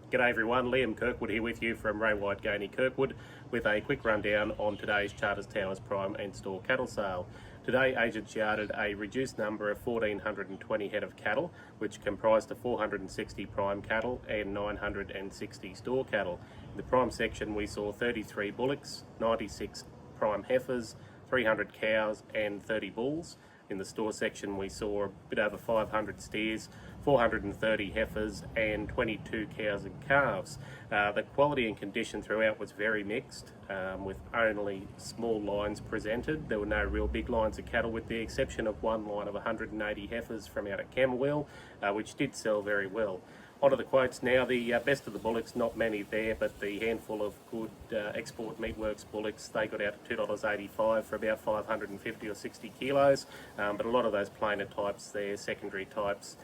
G'day everyone, Liam Kirkwood here with you from Ray White Gainey Kirkwood with a quick rundown on today's Charters Towers Prime and Store cattle sale. Today agents yarded a reduced number of 1,420 head of cattle, which comprised of 460 prime cattle and 960 store cattle. In the prime section we saw 33 bullocks, 96 prime heifers, 300 cows and 30 bulls. In the store section we saw a bit over 500 steers, 430 heifers and 22 cows and calves. The quality and condition throughout was very mixed, with only small lines presented. There were no real big lines of cattle with the exception of one line of 180 heifers from out at Camberwell, which did sell very well. Onto the quotes now. The best of the bullocks, not many there, but the handful of good export Meatworks bullocks, they got out at $2.85 for about 550 or 60 kilos, but a lot of those plainer types there, secondary types,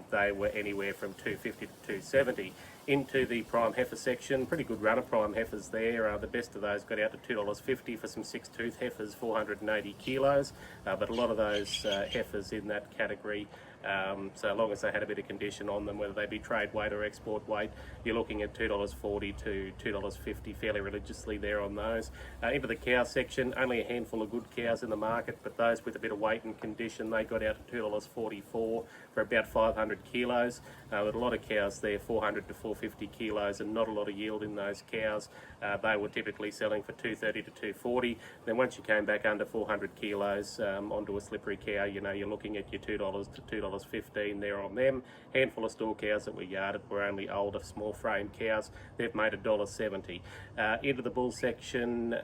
they were anywhere from 250 to 270. Into the prime heifer section, pretty good run of prime heifers there. The best of those got out to $2.50 for some six-tooth heifers, 480 kilos, but a lot of those heifers in that category, so long as they had a bit of condition on them, whether they be trade weight or export weight, you're looking at $2.40 to $2.50 fairly religiously there on those. Into the cow section, only a handful of good cows in the market, but those with a bit of weight and condition, they got out to $2.44 for about 500 kilos. With a lot of cows there, 400 to 450 kilos, and not a lot of yield in those cows. They were typically selling for 230 to 240. Then once you came back under 400 kilos onto a slippery cow, you know, you're looking at your $2 to $2.15 there on them. Handful of store cows that were yarded were only older, small frame cows. They've made $1.70. Into the bull section,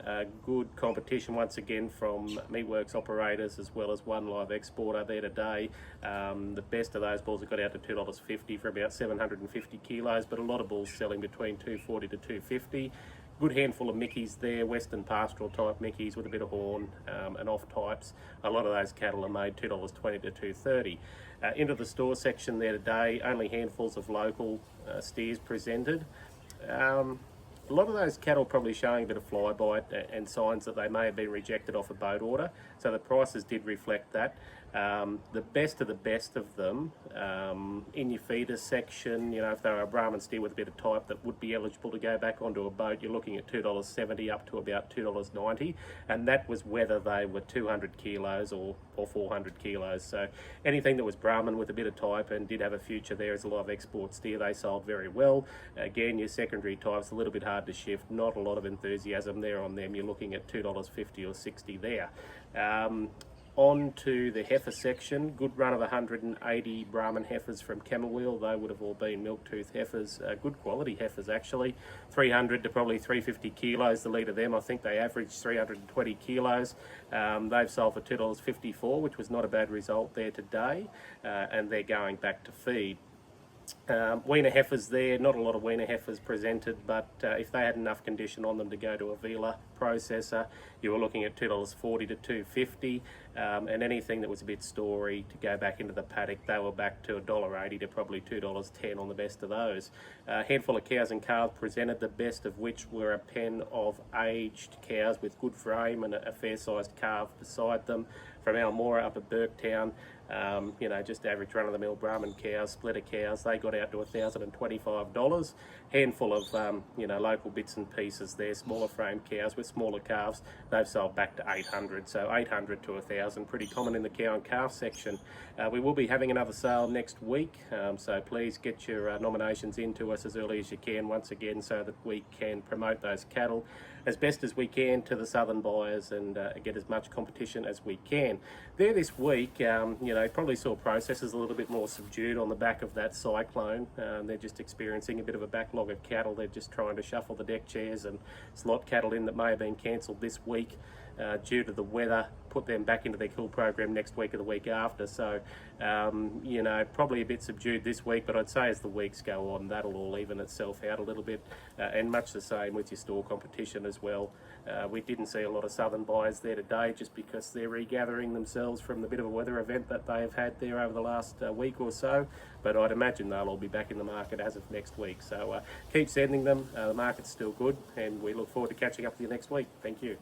good competition once again from Meatworks operators as well as one live exporter there today. The best of those bulls have got out to $2.50 for about 750 kilos, but a lot of bulls selling between 240 to 250. Good handful of Mickeys there, Western pastoral type Mickeys with a bit of horn and off types. A lot of those cattle are made $2.20 to $2.30. Into the store section there today, only handfuls of local steers presented. A lot of those cattle probably showing a bit of fly bite and signs that they may have been rejected off a boat order, so the prices did reflect that. The best of them, in your feeder section, you know, if they were a Brahman steer with a bit of type that would be eligible to go back onto a boat, you're looking at $2.70 up to about $2.90, and that was whether they were 200 kilos or 400 kilos. So anything that was Brahman with a bit of type and did have a future there as a live export steer, they sold very well. Again, your secondary types, a little bit hard to shift, not a lot of enthusiasm there on them. You're looking at $2.50 or 60 there. On to the heifer section, good run of 180 Brahman heifers from Camberwell. They would have all been milk-tooth heifers, good quality heifers actually. 300 to probably 350 kilos, the lead of them. I think they averaged 320 kilos. They've sold for $2.54, which was not a bad result there today, and they're going back to feed. Weaner heifers there, not a lot of weaner heifers presented, but if they had enough condition on them to go to a Vila processor, you were looking at $2.40 to $2.50, and anything that was a bit story to go back into the paddock, they were back to $1.80 to probably $2.10 on the best of those. A handful of cows and calves presented, the best of which were a pen of aged cows with good frame and a fair-sized calf beside them from Almora up at Burketown. You know, just average run-of-the-mill Brahman cows, splitter cows, they got out to $1,025. Handful of, you know, local bits and pieces there, smaller frame cows with smaller calves, they've sold back to $800, so $800 to $1,000, pretty common in the cow and calf section. We will be having another sale next week, so please get your nominations into us as early as you can once again so that we can promote those cattle as best as we can to the southern buyers and get as much competition as we can. There this week, you know, probably saw processors a little bit more subdued on the back of that cyclone. They're just experiencing a bit of a backlog of cattle. They're just trying to shuffle the deck chairs and slot cattle in that may have been cancelled this week due to the weather, put them back into their kill program next week or the week after. So, you know, probably a bit subdued this week, but I'd say as the weeks go on, that'll all even itself out a little bit, and much the same with your store competition as well. We didn't see a lot of southern buyers there today just because they're regathering themselves from the bit of a weather event that they have had there over the last week or so, but I'd imagine they'll all be back in the market as of next week. So keep sending them. The market's still good, and we look forward to catching up with you next week. Thank you.